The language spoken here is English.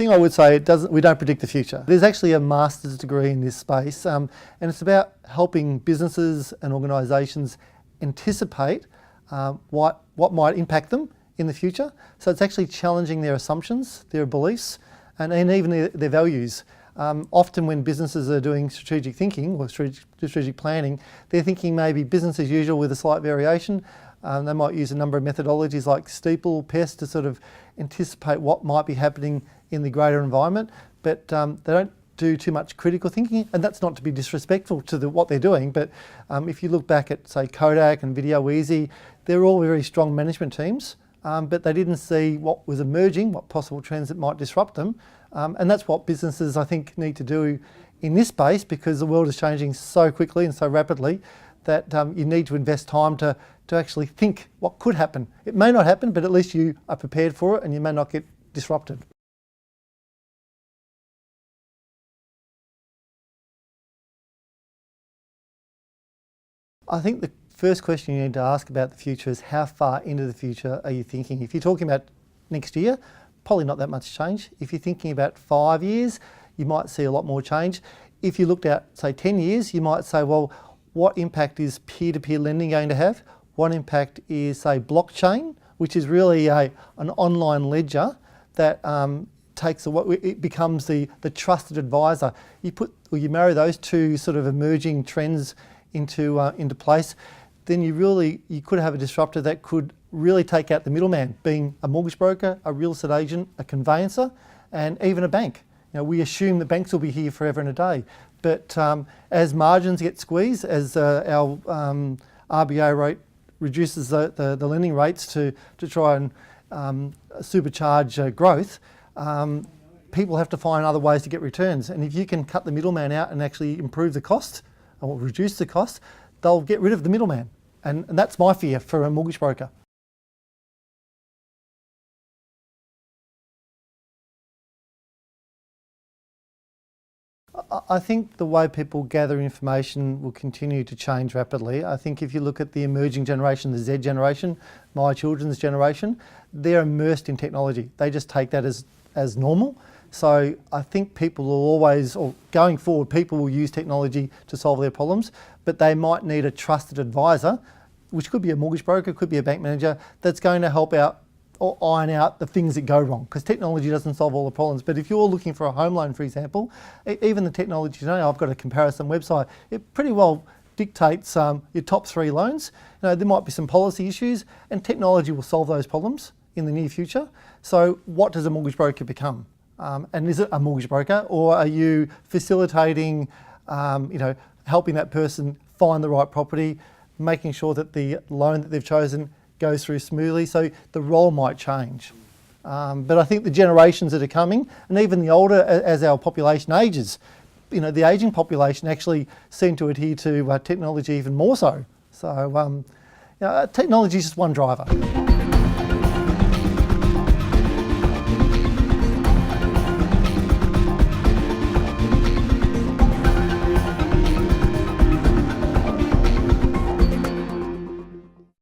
thing I would say, we don't predict the future. There's actually a master's degree in this space, and it's about helping businesses and organisations anticipate what might impact them in the future. So it's actually challenging their assumptions, their beliefs, and even their values. Often when businesses are doing strategic thinking or strategic planning, they're thinking maybe business as usual with a slight variation. They might use a number of methodologies like steeple, PEST to sort of anticipate what might be happening in the greater environment, but they don't do too much critical thinking, and that's not to be disrespectful to what they're doing, but if you look back at, say, Kodak and Video Easy, they're all very strong management teams, but they didn't see what was emerging, what possible trends that might disrupt them, and that's what businesses, I think, need to do in this space, because the world is changing so quickly and so rapidly that you need to invest time to actually think what could happen. It may not happen, but at least you are prepared for it and you may not get disrupted. I think the first question you need to ask about the future is how far into the future are you thinking? If you're talking about next year, probably not that much change. If you're thinking about 5 years, you might see a lot more change. If you looked at, say, 10 years, you might say, well, what impact is peer-to-peer lending going to have? What impact is, say, blockchain, which is really an online ledger that it becomes the trusted advisor. You marry those two sort of emerging trends into place, then you could have a disruptor that could really take out the middleman, being a mortgage broker, a real estate agent, a conveyancer, and even a bank. We assume that banks will be here forever and a day, but as margins get squeezed, as our RBA rate reduces the lending rates to try and supercharge growth, people have to find other ways to get returns. And if you can cut the middleman out and actually improve the cost or reduce the cost, they'll get rid of the middleman. And that's my fear for a mortgage broker. I think the way people gather information will continue to change rapidly. I think if you look at the emerging generation, the Z generation, my children's generation, they're immersed in technology. They just take that as normal. So I think people will always, or going forward, people will use technology to solve their problems, but they might need a trusted advisor, which could be a mortgage broker, could be a bank manager, that's going to help out or iron out the things that go wrong, because technology doesn't solve all the problems. But if you're looking for a home loan, for example, even the technology today, I've got a comparison website, it pretty well dictates your top 3 loans. There might be some policy issues, and technology will solve those problems in the near future. So what does a mortgage broker become? And is it a mortgage broker, or are you facilitating, helping that person find the right property, making sure that the loan that they've chosen goes through smoothly? So the role might change. But I think the generations that are coming, and even the older, as our population ages, the ageing population actually seem to adhere to technology even more so. So technology is just one driver.